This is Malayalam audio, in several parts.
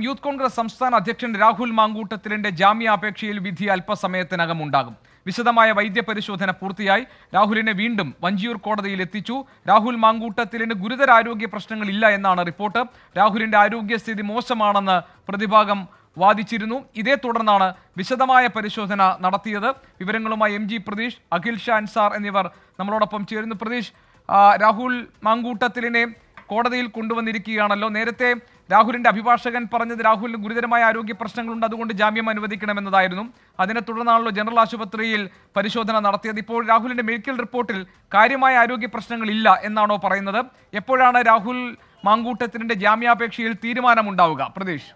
യൂത്ത് കോൺഗ്രസ് സംസ്ഥാന അധ്യക്ഷൻ രാഹുൽ മാങ്കൂട്ടത്തിലിന്റെ ജാമ്യാപേക്ഷയിൽ വിധി അല്പസമയത്തിനകം ഉണ്ടാകും. വിശദമായ വൈദ്യപരിശോധന പൂർത്തിയായി. രാഹുലിനെ വീണ്ടും വഞ്ചിയൂർ കോടതിയിൽ എത്തിച്ചു. രാഹുൽ മാങ്കൂട്ടത്തിലിന് ഗുരുതര ആരോഗ്യ പ്രശ്നങ്ങളില്ല എന്നാണ് റിപ്പോർട്ട്. രാഹുലിന്റെ ആരോഗ്യസ്ഥിതി മോശമാണെന്ന് പ്രതിഭാഗം വാദിച്ചിരുന്നു. ഇതേ തുടർന്നാണ് വിശദമായ പരിശോധന നടത്തിയത്. വിവരങ്ങളുമായി MG പ്രതീഷ്, അഖിൽ ഷാ അൻസാർ എന്നിവർ നമ്മളോടൊപ്പം ചേരുന്നു. പ്രതീഷ്, രാഹുൽ മാങ്കൂട്ടത്തിലിനെ കോടതിയിൽ കൊണ്ടുവന്നിരിക്കുകയാണല്ലോ. നേരത്തെ രാഹുലിന്റെ അഭിഭാഷകൻ പറഞ്ഞത് രാഹുലിന് ഗുരുതരമായ ആരോഗ്യ പ്രശ്നങ്ങളുണ്ട്, അതുകൊണ്ട് ജാമ്യം അനുവദിക്കണമെന്നതായിരുന്നു. അതിനെ തുടർന്നാണല്ലോ ജനറൽ ആശുപത്രിയിൽ പരിശോധന നടത്തിയത്. ഇപ്പോൾ രാഹുലിന്റെ മെഡിക്കൽ റിപ്പോർട്ടിൽ കാര്യമായ ആരോഗ്യ പ്രശ്നങ്ങളില്ല എന്നാണോ പറയുന്നത്? എപ്പോഴാണ് രാഹുൽ മാങ്കൂട്ടത്തിലിന്റെ ജാമ്യാപേക്ഷയിൽ തീരുമാനമുണ്ടാവുക? പ്രതീഷ്.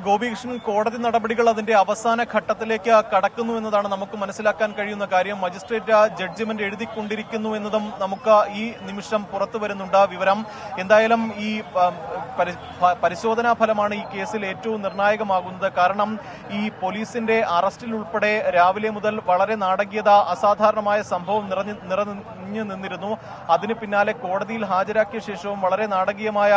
ഗോപികൃഷ്ണൻ, കോടതി നടപടികൾ അതിന്റെ അവസാന ഘട്ടത്തിലേക്ക് കടക്കുന്നു എന്നതാണ് നമുക്ക് മനസ്സിലാക്കാൻ കഴിയുന്ന കാര്യം. മജിസ്ട്രേറ്റ് ജഡ്ജ്മെന്റ് എഴുതിക്കൊണ്ടിരിക്കുന്നു എന്നതും നമുക്ക് ഈ നിമിഷം പുറത്തു വരുന്നുണ്ട് വിവരം. എന്തായാലും ഈ പരിശോധനാ ഫലമാണ് ഈ കേസിൽ ഏറ്റവും നിർണായകമാകുന്നത്. കാരണം ഈ പോലീസിന്റെ അറസ്റ്റിൽ ഉൾപ്പെടെ രാവിലെ മുതൽ വളരെ നാടകീയത, അസാധാരണമായ സംഭവം നിറഞ്ഞു നിന്നിരുന്നു. അതിന് പിന്നാലെ കോടതിയിൽ ഹാജരാക്കിയ ശേഷവും വളരെ നാടകീയമായ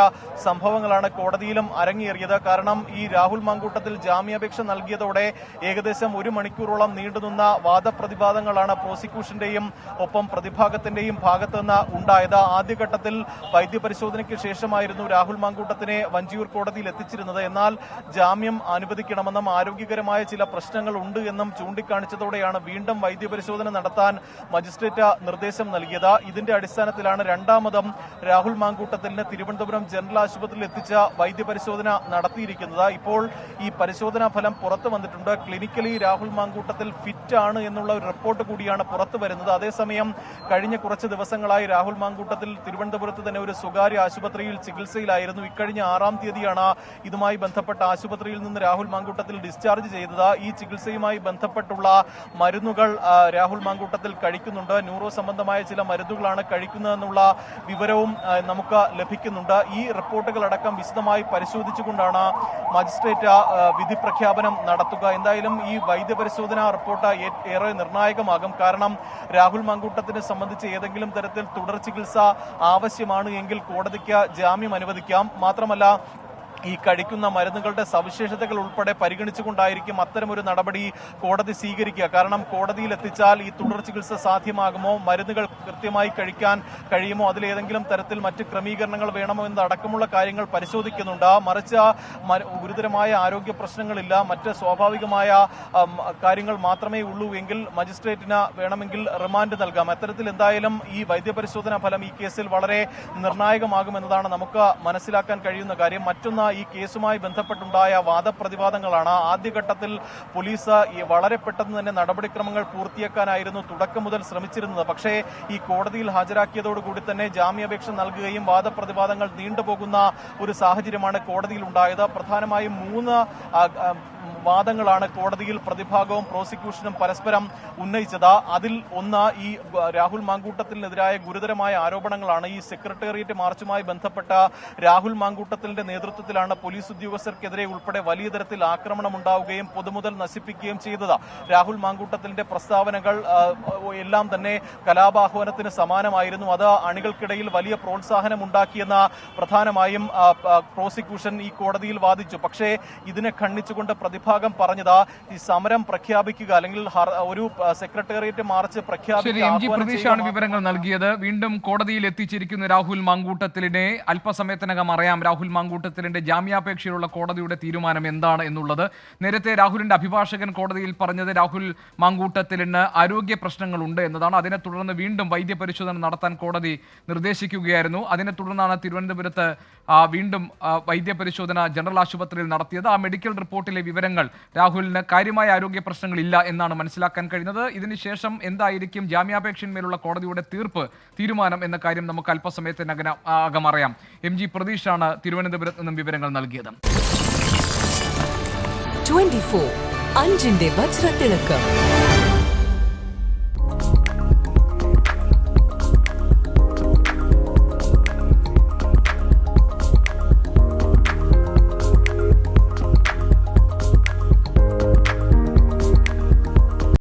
സംഭവങ്ങളാണ് കോടതിയിലും അരങ്ങേറിയത്. കാരണം ഈ രാഹുൽ മാങ്കൂട്ടത്തിൽ ജാമ്യാപേക്ഷ നൽകിയതോടെ ഏകദേശം 1 മണിക്കൂറോളം നീണ്ടുനിന്ന വാദപ്രതിവാദങ്ങളാണ് പ്രോസിക്യൂഷന്റെയും ഒപ്പം പ്രതിഭാഗത്തിന്റെയും ഭാഗത്തുനിന്ന് ഉണ്ടായത്. ആദ്യഘട്ടത്തിൽ വൈദ്യപരിശോധനയ്ക്ക് ശേഷമായിരുന്നു രാഹുൽ മാങ്കൂട്ടത്തിനെ വഞ്ചിയൂർ കോടതിയിൽ എത്തിച്ചിരുന്നത്. എന്നാൽ ജാമ്യം അനുവദിക്കണമെന്നും ആരോഗ്യകരമായ ചില പ്രശ്നങ്ങൾ ഉണ്ട് എന്നും ചൂണ്ടിക്കാണിച്ചതോടെയാണ് വീണ്ടും വൈദ്യപരിശോധന നടത്താൻ മജിസ്ട്രേറ്റ് നിർദ്ദേശം നൽകിയത്. ഇതിന്റെ അടിസ്ഥാനത്തിലാണ് രണ്ടാമതും രാഹുൽ മാങ്കൂട്ടത്തിന് തിരുവനന്തപുരം ജനറൽ ആശുപത്രിയിൽ എത്തിച്ച വൈദ്യപരിശോധന നടത്തിയിരിക്കുന്നത്. ഇപ്പോൾ ഈ പരിശോധനാ ഫലം പുറത്തു വന്നിട്ടുണ്ട്. ക്ലിനിക്കലി രാഹുൽ മാങ്കൂട്ടത്തിൽ ഫിറ്റ് ആണ് എന്നുള്ള ഒരു റിപ്പോർട്ട് കൂടിയാണ് പുറത്തു വരുന്നത്. അതേസമയം കഴിഞ്ഞ കുറച്ച് ദിവസങ്ങളായി രാഹുൽ മാങ്കൂട്ടത്തിൽ തിരുവനന്തപുരത്ത് തന്നെ ഒരു സ്വകാര്യ ആശുപത്രിയിൽ ചികിത്സയിലായിരുന്നു. ഇക്കഴിഞ്ഞ 6-ാം തീയതിയാണ് ഇതുമായി ബന്ധപ്പെട്ട ആശുപത്രിയിൽ നിന്ന് രാഹുൽ മാങ്കൂട്ടത്തിൽ ഡിസ്ചാർജ് ചെയ്തത്. ഈ ചികിത്സയുമായി ബന്ധപ്പെട്ടുള്ള മരുന്നുകൾ രാഹുൽ മാങ്കൂട്ടത്തിൽ കഴിക്കുന്നുണ്ട്. ന്യൂറോ സംബന്ധമായ ചില മരുന്നുകളാണ് കഴിക്കുന്നതെന്നുള്ള വിവരവും നമുക്ക് ലഭിക്കുന്നുണ്ട്. ഈ റിപ്പോർട്ടുകളടക്കം വിശദമായി പരിശോധിച്ചുകൊണ്ടാണ് മജിസ്ട്രേറ്റ് വിധി പ്രഖ്യാപനം നടത്തുക. എന്തായാലും ഈ വൈദ്യപരിശോധനാ റിപ്പോർട്ട് ഏറെ നിർണായകമാകും. കാരണം രാഹുൽ മാങ്കൂട്ടത്തിനെ സംബന്ധിച്ച് ഏതെങ്കിലും തരത്തിൽ തുടർ ചികിത്സ ആവശ്യമാണ് എങ്കിൽ കോടതിക്ക് ജാമ്യം അനുവദിക്കാം. മാത്രമല്ല ഈ കഴിക്കുന്ന മരുന്നുകളുടെ സവിശേഷതകൾ ഉൾപ്പെടെ പരിഗണിച്ചുകൊണ്ടായിരിക്കും അത്തരമൊരു നടപടി കോടതി സ്വീകരിക്കുക. കാരണം കോടതിയിൽ എത്തിച്ചാൽ ഈ തുടർ ചികിത്സ സാധ്യമാകുമോ, മരുന്നുകൾ കൃത്യമായി കഴിക്കാൻ കഴിയുമോ, അതിലേതെങ്കിലും തരത്തിൽ മറ്റ് ക്രമീകരണങ്ങൾ വേണമോ എന്നതടക്കമുള്ള കാര്യങ്ങൾ പരിശോധിക്കുന്നുണ്ട്. മറിച്ച് ഗുരുതരമായ ആരോഗ്യ പ്രശ്നങ്ങളില്ല, മറ്റ് സ്വാഭാവികമായ കാര്യങ്ങൾ മാത്രമേ ഉള്ളൂ എങ്കിൽ മജിസ്ട്രേറ്റിന് വേണമെങ്കിൽ റിമാൻഡ് നൽകാം. അത്തരത്തിൽ എന്തായാലും ഈ വൈദ്യപരിശോധനാ ഫലം ഈ കേസിൽ വളരെ നിർണായകമാകുമെന്നതാണ് നമുക്ക് മനസ്സിലാക്കാൻ കഴിയുന്ന കാര്യം. മറ്റൊന്ന്, ഈ കേസുമായി ബന്ധപ്പെട്ടുണ്ടായ വാദപ്രതിവാദങ്ങളാണ്. ആദ്യഘട്ടത്തിൽ പോലീസ് വളരെ പെട്ടെന്ന് തന്നെ നടപടിക്രമങ്ങൾ പൂർത്തിയാക്കാനായിരുന്നു തുടക്കം മുതൽ ശ്രമിച്ചിരുന്നത്. പക്ഷേ ഈ കോടതിയിൽ ഹാജരാക്കിയതോടുകൂടി തന്നെ ജാമ്യാപേക്ഷ നൽകുകയും വാദപ്രതിവാദങ്ങൾ നീണ്ടുപോകുന്ന ഒരു സാഹചര്യമാണ് കോടതിയിൽ ഉണ്ടായത്. പ്രധാനമായും 3 വാദങ്ങളാണ് കോടതിയിൽ പ്രതിഭാഗവും പ്രോസിക്യൂഷനും പരസ്പരം ഉന്നയിച്ചത്. അതിൽ ഒന്ന്, ഈ രാഹുൽ മാങ്കൂട്ടത്തിനെതിരായ ഗുരുതരമായ ആരോപണങ്ങളാണ്. ഈ സെക്രട്ടേറിയറ്റ് മാർച്ചുമായി ബന്ധപ്പെട്ട രാഹുൽ മാങ്കൂട്ടത്തിന്റെ നേതൃത്വത്തിലാണ് പോലീസ് ഉദ്യോഗസ്ഥർക്കെതിരെ ഉൾപ്പെടെ വലിയ തരത്തിൽ ആക്രമണം ഉണ്ടാവുകയും പൊതുമുതൽ നശിപ്പിക്കുകയും ചെയ്തത്. രാഹുൽ മാങ്കൂട്ടത്തിന്റെ പ്രസ്താവനകൾ എല്ലാം തന്നെ കലാപാഹ്വാനത്തിന് സമാനമായിരുന്നു. അത് അണികൾക്കിടയിൽ വലിയ പ്രോത്സാഹനം ഉണ്ടാക്കിയെന്ന് പ്രധാനമായും പ്രോസിക്യൂഷൻ ഈ കോടതിയിൽ വാദിച്ചു. പക്ഷേ ഇതിനെ ഖണ്ഡിച്ചുകൊണ്ട് പ്രതിഭാഗം പറഞ്ഞത് ഈ സമരം പ്രഖ്യാപിക്കുക അല്ലെങ്കിൽ ഒരു സെക്രട്ടേറിയറ്റ് മാർച്ച് പ്രതീക്ഷയാണ് വിവരങ്ങൾ നൽകിയത്. വീണ്ടും കോടതിയിൽ എത്തിച്ചിരിക്കുന്ന രാഹുൽ മാങ്കൂട്ടത്തിലിനെ അല്പസമയത്തിനകം അറിയാം. രാഹുൽ മാങ്കൂട്ടത്തിലിന്റെ ജാമ്യാപേക്ഷയിലുള്ള കോടതിയുടെ തീരുമാനം എന്താണ് എന്നുള്ളത്. നേരത്തെ രാഹുലിന്റെ അഭിഭാഷകൻ കോടതിയിൽ പറഞ്ഞത് രാഹുൽ മാങ്കൂട്ടത്തിലിന് ആരോഗ്യ പ്രശ്നങ്ങളുണ്ട് എന്നതാണ്. അതിനെ തുടർന്ന് വീണ്ടും വൈദ്യപരിശോധന നടത്താൻ കോടതി നിർദ്ദേശിക്കുകയായിരുന്നു. അതിനെ തുടർന്നാണ് തിരുവനന്തപുരത്ത് വീണ്ടും വൈദ്യപരിശോധന ജനറൽ ആശുപത്രിയിൽ നടത്തിയത്. ആ മെഡിക്കൽ റിപ്പോർട്ടിലെ വിവരങ്ങൾ രാഹുലിന് കാര്യമായ ആരോഗ്യ പ്രശ്നങ്ങളില്ല എന്നാണ് മനസ്സിലാക്കാൻ കഴിയുന്നത്. ഇതിനുശേഷം എന്തായിരിക്കും ജാമ്യാപേക്ഷയിന്മേലുള്ള കോടതിയുടെ തീരുമാനം എന്ന കാര്യം നമുക്ക് അല്പസമയത്തിനകം അറിയാം. MG പ്രതീഷാണ് തിരുവനന്തപുരത്ത് നിന്നും വിവരങ്ങൾ നൽകിയത്. 24 അഞ്ചിന്റെ വജ്രത്തിളക്കം.